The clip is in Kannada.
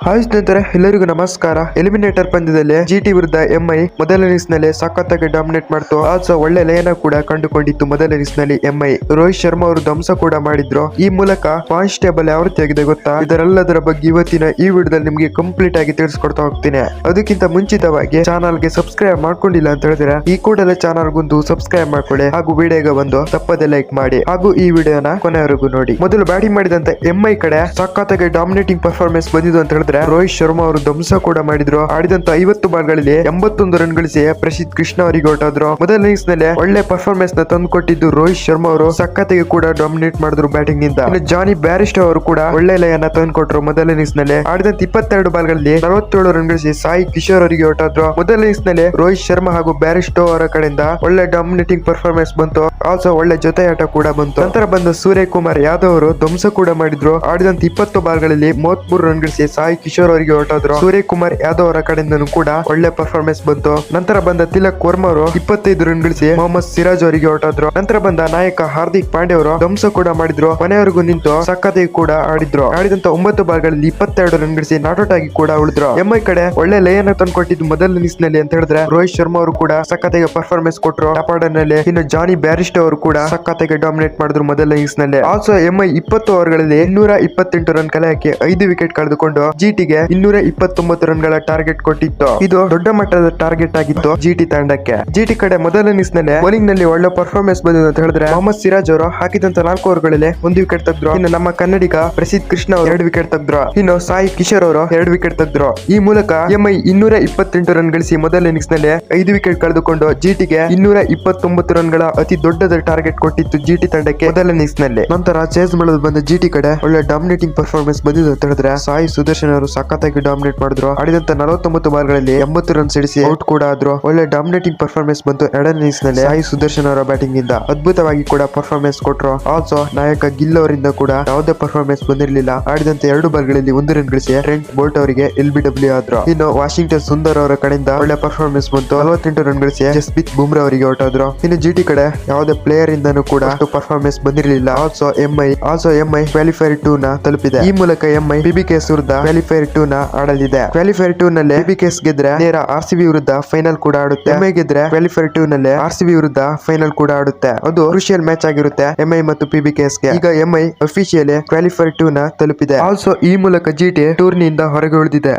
ಹಾಯ್ ಸ್ನೇಹಿತರೆ, ಎಲ್ಲರಿಗೂ ನಮಸ್ಕಾರ. ಎಲಿಮಿನೇಟರ್ ಪಂದ್ಯದಲ್ಲಿ ಜಿಟಿ ವಿರುದ್ಧ ಎಂಐ ಮೊದಲ ಇನ್ನಿಂಗ್ಸ್ ನಲ್ಲಿ ಸಖತ್ತಾಗಿ ಡಾಮಿನೇಟ್ ಮಾಡ್ತು. ಆಲ್ಸೋ ಒಳ್ಳೆ ಲಯನ ಕೂಡ ಕಂಡುಕೊಂಡಿತ್ತು. ಮೊದಲ ಇನ್ನಿಂಗ್ಸ್ ನಲ್ಲಿ ಎಂಐ ರೋಹಿತ್ ಶರ್ಮಾ ಅವರು ಧ್ವಂಸ ಕೂಡ ಮಾಡಿದ್ರು. ಈ ಮೂಲಕ ಪಾಯಿಂಟ್ಸ್ ಟೇಬಲ್ ಯಾವ ರೀತಿ ಆಗಿದೆ ಗೊತ್ತಾ? ಇದರೆಲ್ಲದರ ಬಗ್ಗೆ ಇವತ್ತಿನ ಈ ವಿಡಿಯೋದಲ್ಲಿ ನಿಮಗೆ ಕಂಪ್ಲೀಟ್ ಆಗಿ ತಿಳಿಸ್ಕೊಡ್ತಾ ಹೋಗ್ತೀನಿ. ಅದಕ್ಕಿಂತ ಮುಂಚಿತವಾಗಿ ಚಾನಲ್ ಗೆ ಸಬ್ಸ್ಕ್ರೈಬ್ ಮಾಡ್ಕೊಂಡಿಲ್ಲ ಅಂತ ಹೇಳಿದ್ರೆ ಈ ಕೂಡಲೇ ಚಾನಲ್ ಗೊಂದು ಸಬ್ಸ್ಕ್ರೈಬ್ ಮಾಡ್ಕೊಳ್ಳಿ ಹಾಗೂ ವಿಡಿಯೋಗೆ ಬಂದು ತಪ್ಪದೆ ಲೈಕ್ ಮಾಡಿ ಹಾಗೂ ಈ ವಿಡಿಯೋನ ಕೊನೆವರೆಗೂ ನೋಡಿ. ಮೊದಲು ಬ್ಯಾಟಿಂಗ್ ಮಾಡಿದಂತ ಎಂಐ ಕಡೆ ಸಖತ್ತಾಗಿ ಡಾಮಿನೇಟಿಂಗ್ ಪರ್ಫಾರ್ಮೆನ್ಸ್ ಬಂದಿದ್ದು ಅಂತ ಹೇಳಿದ್ರೆ ರೋಹಿತ್ ಶರ್ಮಾ ಅವರು ಧ್ವಂಸ ಕೂಡ ಮಾಡಿದ್ರು. ಆಡಿದಂತ 50 ಬಾಲ್ಗಳಲ್ಲಿ 81 ರನ್ ಗಳಿಸಿ ಪ್ರಸಿದ್ಧ ಕೃಷ್ಣ ಅವರಿಗೆ ಹೊರಟಾದ್ರು. ಮೊದಲ ಇನ್ನಿಂಗ್ಸ್ ನಲ್ಲಿ ಒಳ್ಳೆ ಪರ್ಫಾರ್ಮೆನ್ಸ್ ನ ತಂದು ಕೊಟ್ಟಿದ್ದು ರೋಹಿತ್ ಶರ್ಮಾ ಅವರು ಸಖತ್ತಾಗಿ ಕೂಡ ಡಾಮಿನೇಟ್ ಮಾಡಿದ್ರು ಬ್ಯಾಟಿಂಗ್ ನಿಂದ. ಇನ್ನು ಜಾನಿ ಬ್ಯಾರಿಸ್ಟೋ ಅವರು ಕೂಡ ಒಳ್ಳೆ ಲಯನ ತಂದು ಕೊಟ್ಟರು. ಮೊದಲ ಇನ್ನಿಂಗ್ಸ್ ನಲ್ಲಿ ಆಡಿದಂತ 22 ಬಾಲ್ಗಳಲ್ಲಿ 47 ರನ್ ಗಳಿಸಿ ಸಾಯಿ ಕಿಶೋರ್ ಅವರಿಗೆ ಹೊರಟಾದ್ರು. ಮೊದಲ ಇನ್ನಿಂಗ್ಸ್ ನಲ್ಲಿ ರೋಹಿತ್ ಶರ್ಮಾ ಹಾಗೂ ಬ್ಯಾರಿಸ್ಟೋ ಅವರ ಕಡೆಯಿಂದ ಒಳ್ಳೆ ಡಾಮಿನೇಟಿಂಗ್ ಪರ್ಫಾರ್ಮೆನ್ಸ್ ಬಂತು. ಆಲ್ಸೋ ಒಳ್ಳೆ ಜೊತೆಯಾಟ ಕೂಡ ಬಂತು. ನಂತರ ಬಂದ ಸೂರ್ಯಕುಮಾರ್ ಯಾದವ್ ಅವರು ಧ್ವಂಸ ಕೂಡ ಮಾಡಿದ್ರು. ಆಡಿದಂತ 20 ಬಾಲ್ಗಳಲ್ಲಿ 33 ರನ್ ಗಳಿಸಿ ಸಾಯಿ ಕಿಶೋರ್ ಅವರಿಗೆ ಹೊರಟಾದ್ರು. ಸೂರ್ಯಕುಮಾರ್ ಯಾದವ್ ಅವರ ಕಡೆಯಿಂದ ಕೂಡ ಒಳ್ಳೆ ಪರ್ಫಾರ್ಮೆನ್ಸ್ ಬಂತು. ನಂತರ ಬಂದ ತಿಲಕ್ ವರ್ಮಾ ಅವರು 25 ರನ್ ಗಳಿಸಿ ಮೊಹಮ್ಮದ್ ಸಿರಾಜ್ ಅವರಿಗೆ ಹೊರಟಾದ್ರು. ನಂತರ ಬಂದ ನಾಯಕ ಹಾರ್ದಿಕ್ ಪಾಂಡ್ಯ ಅವರು ಧ್ವಂಸ ಕೂಡ ಮಾಡಿದ್ರು. ಕೊನೆಯವರೆಗೂ ನಿಂತು ಸಖತ್ತಾಗಿ ಕೂಡ ಆಡಿದ್ರು. ಆಡಿದಂತ 9 ಬಾಲ್ಗಳಲ್ಲಿ 22 ರನ್ ಗಳಿಸಿ ನಾಟ್ಔಟ್ ಆಗಿ ಕೂಡ ಉಳಿದ್ರು. ಎಂಐ ಕಡೆ ಒಳ್ಳೆ ಲಯನ ತಂದುಕೊಟ್ಟಿದ್ದು ಮೊದಲ ಇನ್ನಿಂಗ್ಸ್ ನಲ್ಲಿ ಅಂತ ಹೇಳಿದ್ರೆ ರೋಹಿತ್ ಶರ್ಮಾ ಅವರು ಕೂಡ ಸಖತ್ತಾಗಿ ಪರ್ಫಾರ್ಮೆನ್ಸ್ ಕೊಟ್ಟರು ಟಾಪ್ ಆರ್ಡರ್ ನಲ್ಲಿ. ಇನ್ನು ಜಾನಿ ಬ್ಯಾರಿಸ್ಟೋ ಅವರು ಕೂಡ ಸಖತ್ತಾಗಿ ಡಾಮಿನೇಟ್ ಮಾಡಿದ್ರು ಮೊದಲ ಇನ್ನಿಂಗ್ಸ್ ನಲ್ಲಿ. ಆಲ್ಸೋ ಎಂಐ 20 ಓವರ್ಗಳಲ್ಲಿ 228 ರನ್ ಕಲೆ ಹಾಕಿ 5 ವಿಕೆಟ್ ಕಳೆದುಕೊಂಡು ಜಿಟಿಗೆ 229 ರನ್ ಗಳ ಟಾರ್ಗೆಟ್ ಕೊಟ್ಟಿತ್ತು. ಇದು ದೊಡ್ಡ ಮಟ್ಟದ ಟಾರ್ಗೆಟ್ ಆಗಿತ್ತು ಜಿಟಿ ತಂಡಕ್ಕೆ. ಜಿಟಿ ಕಡೆ ಮೊದಲ ಇನ್ನಿಂಗ್ಸ್ ನಲ್ಲಿ ಬೌಲಿಂಗ್ ನಲ್ಲಿ ಒಳ್ಳೆ ಪರ್ಫಾರ್ಮೆನ್ಸ್ ಬಂದಿದೆ ಅಂತ ಹೇಳಿದ್ರೆ ಮೊಹಮ್ಮದ್ ಸಿರಾಜ್ ಅವರು ಹಾಕಿದಂತ 4 ಓವರ್ಗಳಲ್ಲಿ 1 ವಿಕೆಟ್ ತೆಗೆದ್ರು. ಇನ್ನು ನಮ್ಮ ಕನ್ನಡಿಗ ಪ್ರಸಿದ್ಧ ಕೃಷ್ಣ ಅವರು 2 ವಿಕೆಟ್ ತೆಗೆದ್ರು. ಇನ್ನು ಸಾಯಿ ಕಿಶೋರ್ ಅವರು 2 ವಿಕೆಟ್ ತೆಗೆದ್ರು. ಈ ಮೂಲಕ ಎಂಐ 228 ರನ್ ಗಳಿಸಿ ಮೊದಲ ಇನ್ನಿಂಗ್ಸ್ ನಲ್ಲಿ 5 ವಿಕೆಟ್ ಕಳೆದುಕೊಂಡು ಜಿಟಿಗೆ 229 ರನ್ ಗಳ ಅತಿ ದೊಡ್ಡದ ಟಾರ್ಗೆಟ್ ಕೊಟ್ಟಿತ್ತು ಜಿಟಿ ತಂಡಕ್ಕೆ ಮೊದಲ ಇನ್ನಿಂಗ್ಸ್ ನಲ್ಲಿ. ನಂತರ ಚೇಸ್ ಮಾಡಲು ಬಂದ ಜಿಟಿ ಕಡೆ ಒಳ್ಳೆ ಡಾಮಿನೇಟಿಂಗ್ ಪರ್ಫಾರ್ಮೆನ್ಸ್ ಬಂದಿದೆ ಅಂತ ಹೇಳಿದ್ರೆ ಸಾಯಿ ಸುದರ್ಶನ್ ಅವರು ಸಖತ್ತಾಗಿ ಡಾಮಿನೇಟ್ ಮಾಡಿದ್ರು. ಆಡಿದಂತ 49 ಬಾಲ್ಗಳಲ್ಲಿ 80 ರನ್ ಸಿಡಿಸಿ ಔಟ್ ಕೂಡ ಆದ್ರು. ಒಳ್ಳೆ ಡಾಮಿನೇಟಿಂಗ್ ಪರ್ಫಾರ್ಮೆನ್ಸ್ ಬಂತು ಎರಡನೇ ಇನ್ನಿಂಗ್ಸ್ ನಲ್ಲಿ. ಸಾಯಿ ಸುದರ್ಶನ್ ಅವರ ಬ್ಯಾಟಿಂಗ್ ಇಂದ ಅದ್ಭುತವಾಗಿ ಕೂಡ ಪರ್ಫಾರ್ಮೆನ್ಸ್ ಕೊಟ್ಟರು. ಆಲ್ಸೋ ನಾಯಕ ಗಿಲ್ ಅವರಿಂದ ಕೂಡ ಯಾವುದೇ ಪರ್ಫಾರ್ಮೆನ್ಸ್ ಬಂದಿರಲಿಲ್ಲ. ಆಡಿದಂತ 2 ಬಾಲ್ಗಳಲ್ಲಿ 1 ರನ್ ಗಳಿಸಿ ಟ್ರೆಂಟ್ ಬೋಲ್ಟ್ ಅವರಿಗೆ LBW ಆದ್ರು. ಇನ್ನು ವಾಷಿಂಗ್ಟನ್ ಸುಂದರ್ ಅವರ ಕಡೆಯಿಂದ ಒಳ್ಳೆ ಪರ್ಫಾರ್ಮೆನ್ಸ್ ಬಂತು. 48 ರನ್ ಗಳಿಸಿ ಜಸ್ಪ್ರೀತ್ ಬುಮ್ರಾ ಅವರಿಗೆ ಹೊರಟಾದ್ರು. ಇನ್ನು ಜಿಟಿ ಕಡೆ ಯಾವುದೇ ಪ್ಲೇಯರ್ ಇಂದನೂ ಕೂಡ ಅಷ್ಟು ಪರ್ಫಾರ್ಮೆನ್ಸ್ ಬಂದಿರಲಿಲ್ಲ. ಆಲ್ಸೋ ಎಂಐ ಕ್ವಾಲಿಫೈರ್ 2 ನ ತಲುಪಿದೆ. ಈ ಮೂಲಕ ಎಂಐ PBKS ವಿರುದ್ಧ ಕ್ವಾಲಿಫೈರ್ 2 ನ ಆಡಲಿದೆ. ಕ್ವಾಲಿಫೈರ್ 2 ನಲ್ಲಿ PBKS ಗೆದ್ರೆ ನೇರ RCB ವಿರುದ್ಧ ಫೈನಲ್ ಕೂಡ ಆಡುತ್ತೆ. ಎಂಐ ಗೆದ್ರೆ ಕ್ವಾಲಿಫೈರ್ 2 ನಲ್ಲಿ RCB ವಿರುದ್ಧ ಫೈನಲ್ ಕೂಡ ಆಡುತ್ತೆ. ಅದು ಕ್ರೂಷಿಯಲ್ ಮ್ಯಾಚ್ ಆಗಿರುತ್ತೆ ಎಂಐ ಮತ್ತು PBKS ಗೆ. ಈಗ ಎಂಐ ಅಫಿಷಿಯಲಿ ಕ್ವಾಲಿಫೈರ್ 2 ನ ತಲುಪಿದೆ. ಆಲ್ಸೋ ಈ ಮೂಲಕ ಜಿಟಿ ಟೂರ್ನಿಯಿಂದ ಹೊರಗೆ ಉಳಿದಿದೆ.